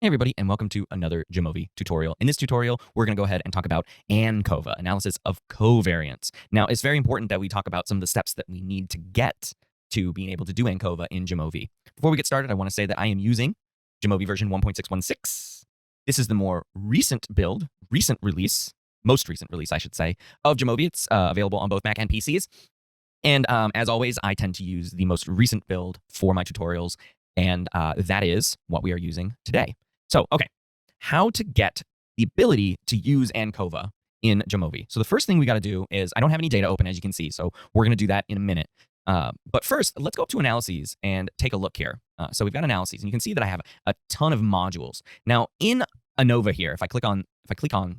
Hey everybody, and welcome to another Jamovi tutorial. In this tutorial, we're going to go ahead and talk about ANCOVA, Analysis of Covariance. Now, it's very important that we talk about some of the steps that we need to get to being able to do ANCOVA in Jamovi. Before we get started, I want to say that I am using Jamovi version 1.616. This is the more recent build, most recent release, I should say, of Jamovi. It's available on both Mac and PCs. And as always, I tend to use the most recent build for my tutorials, and that is what we are using today. So, okay, how to get the ability to use ANCOVA in Jamovi. So the first thing we got to do is, I don't have any data open, as you can see, so we're going to do that in a minute. But first, let's go up to Analyses and take a look here. So we've got Analyses, and you can see that I have a ton of modules. Now, in ANOVA here, if I click on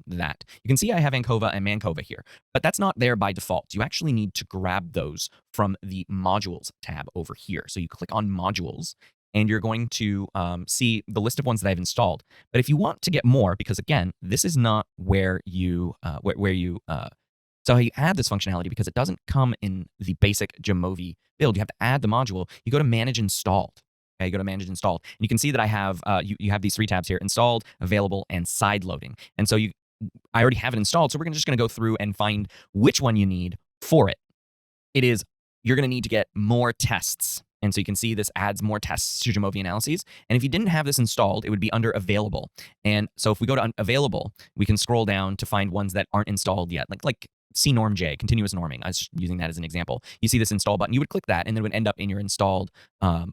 that, you can see I have ANCOVA and MacOS here, but that's not there by default. You actually need to grab those from the Modules tab over here. So you click on Modules, and you're going to see the list of ones that I've installed. But if you want to get more, because again, this is not where you so you add this functionality because it doesn't come in the basic Jamovi build. You have to add the module. You go to Manage Installed. Okay, you go to Manage Installed, and you can see that I have you have these three tabs here: Installed, Available, and Side Loading. And so I already have it installed. So we're just going to go through and find which one you need for it. You're going to need to get more tests. And so you can see this adds more tests to Jamovi Analyses. And if you didn't have this installed, it would be under Available. And so if we go to Available, we can scroll down to find ones that aren't installed yet, like CNormJ, continuous norming. I was just using that as an example. You see this install button, you would click that, and then it would end up in your installed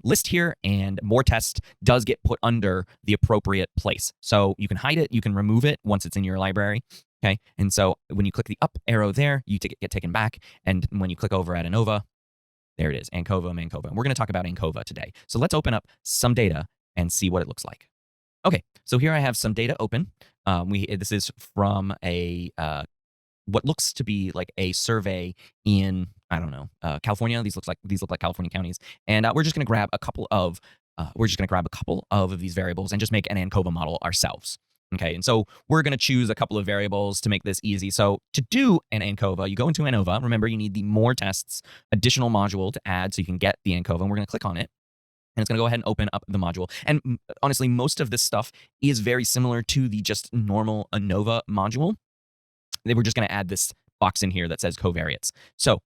list here, and more tests does get put under the appropriate place. So you can hide it, you can remove it once it's in your library. Okay, and so when you click the up arrow there, you get taken back, and when you click over at ANOVA, there it is, ANCOVA, MacOS. We're going to talk about ANCOVA today. So let's open up some data and see what it looks like. Okay, so here I have some data open. This is from a what looks to be like a survey in, I don't know, California. These look like California counties, and we're just going to grab a couple of these variables and just make an ANCOVA model ourselves. Okay, and so we're going to choose a couple of variables to make this easy. So to do an ANCOVA, you go into ANOVA. Remember, you need the More Tests additional module to add so you can get the ANCOVA, and we're going to click on it. And it's going to go ahead and open up the module. And honestly, most of this stuff is very similar to the just normal ANOVA module. We're just going to add this box in here that says covariates. So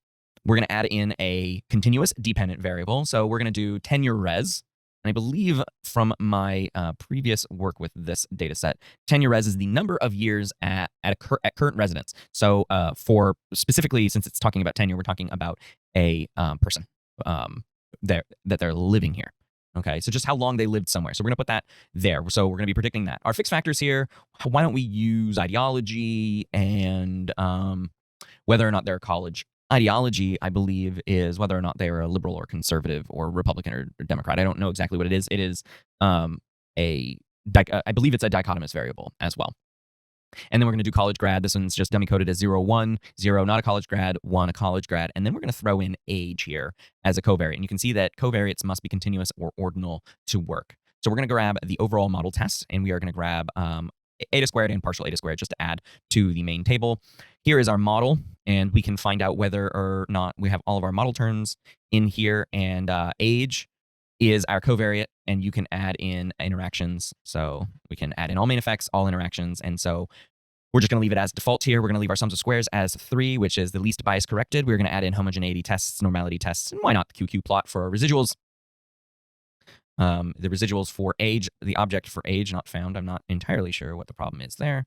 we're going to add in a continuous dependent variable. So we're going to do tenure res. And I believe from my previous work with this data set, tenure res is the number of years at current residence. So for specifically, since it's talking about tenure, we're talking about a person that they're living here. Okay, so just how long they lived somewhere. So we're going to put that there. So we're going to be predicting that. Our fixed factors here, why don't we use ideology and whether or not they're a college. Ideology, I believe, is whether or not they are a liberal or conservative or Republican or Democrat. I don't know exactly what it is. It is I believe it's a dichotomous variable as well. And then we're going to do college grad. This one's just dummy coded as 0, 1, 0, not a college grad, 1, a college grad. And then we're going to throw in age here as a covariate. And you can see that covariates must be continuous or ordinal to work. So we're going to grab the overall model test, and we are going to grab eta squared and partial eta squared just to add to the main table. Here is our model, and we can find out whether or not we have all of our model terms in here, and age is our covariate, and you can add in interactions. So we can add in all main effects, all interactions, and so we're just going to leave it as default here. We're going to leave our sums of squares as 3, which is the least bias corrected. We're going to add in homogeneity tests, normality tests, and why not the QQ plot for our residuals. The residuals for age, the object for age not found. I'm not entirely sure what the problem is there.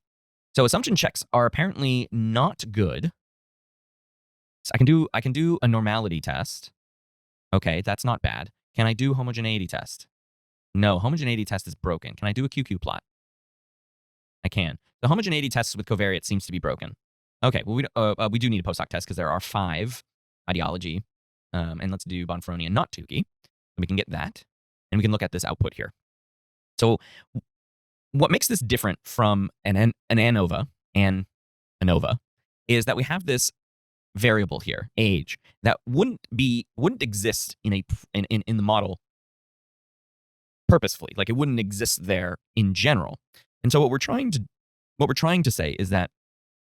So assumption checks are apparently not good. So I can do a normality test. Okay, that's not bad. Can I do homogeneity test? No, homogeneity test is broken. Can I do a QQ plot? I can. The homogeneity test with covariate seems to be broken. Okay, well, we do need a post hoc test because there are 5 ideology. And let's do Bonferroni and not Tukey. We can get that. And we can look at this output here. So what makes this different from an ANOVA and ANOVA is that we have this variable here, age, that wouldn't exist in the model purposefully. Like, it wouldn't exist there in general. And so what we're trying to say is that,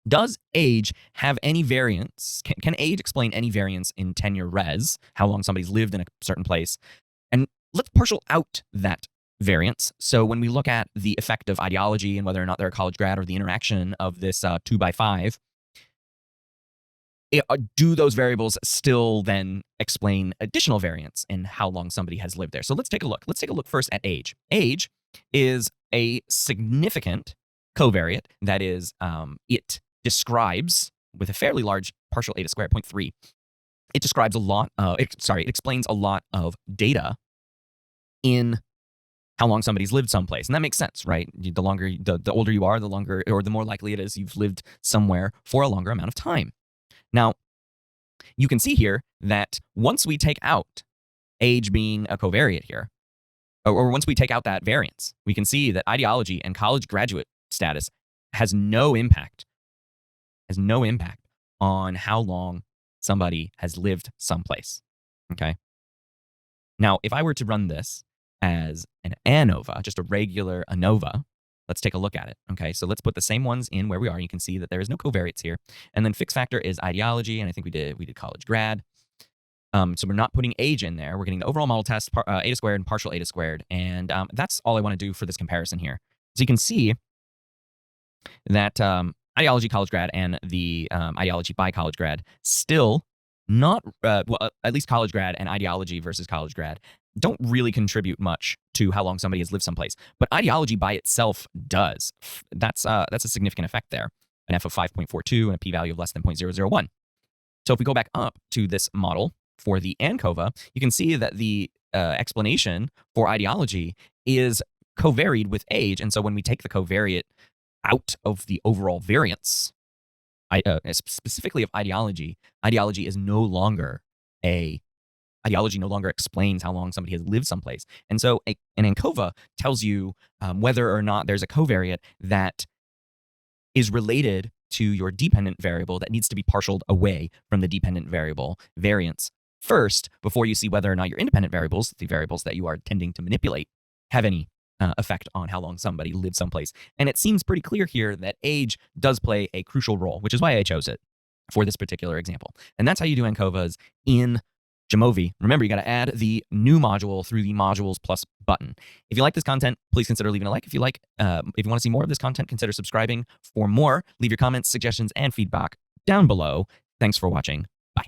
does age have any variance? Can age explain any variance in tenure res, how long somebody's lived in a certain place? And let's partial out that variance. So when we look at the effect of ideology and whether or not they're a college grad or the interaction of this 2x5, do those variables still then explain additional variance in how long somebody has lived there? So let's take a look. Let's take a look first at age. Age is a significant covariate. That is, it describes, with a fairly large partial eta squared, 0.3, it describes a lot of, it explains a lot of data in how long somebody's lived someplace. And that makes sense, right? The longer, the older you are, the longer, or the more likely it is you've lived somewhere for a longer amount of time. Now, you can see here that once we take out age being a covariate here, or once we take out that variance, we can see that ideology and college graduate status has no impact on how long somebody has lived someplace, okay? Now, if I were to run this as an ANOVA, just a regular ANOVA, let's take a look at it, okay? So let's put the same ones in where we are. You can see that there is no covariates here. And then fixed factor is ideology, and I think we did college grad. So we're not putting age in there. We're getting the overall model test, eta squared and partial eta squared. And that's all I want to do for this comparison here. So you can see that ideology college grad and the ideology by college grad still not, well, at least college grad and ideology versus college grad don't really contribute much to how long somebody has lived someplace. But ideology by itself does. That's a significant effect there. An F of 5.42 and a p-value of less than 0.001. So if we go back up to this model for the ANCOVA, you can see that the explanation for ideology is covaried with age. And so when we take the covariate out of the overall variance, specifically of ideology, ideology no longer explains how long somebody has lived someplace. And so an ANCOVA tells you whether or not there's a covariate that is related to your dependent variable that needs to be partialed away from the dependent variable variance first before you see whether or not your independent variables, the variables that you are tending to manipulate, have any effect on how long somebody lived someplace. And it seems pretty clear here that age does play a crucial role, which is why I chose it for this particular example. And that's how you do ANCOVAs in Jamovi. Remember, you got to add the new module through the modules plus button. If you like this content, please consider leaving a like. If you want to see more of this content, consider subscribing. For more, leave your comments, suggestions, and feedback down below. Thanks for watching.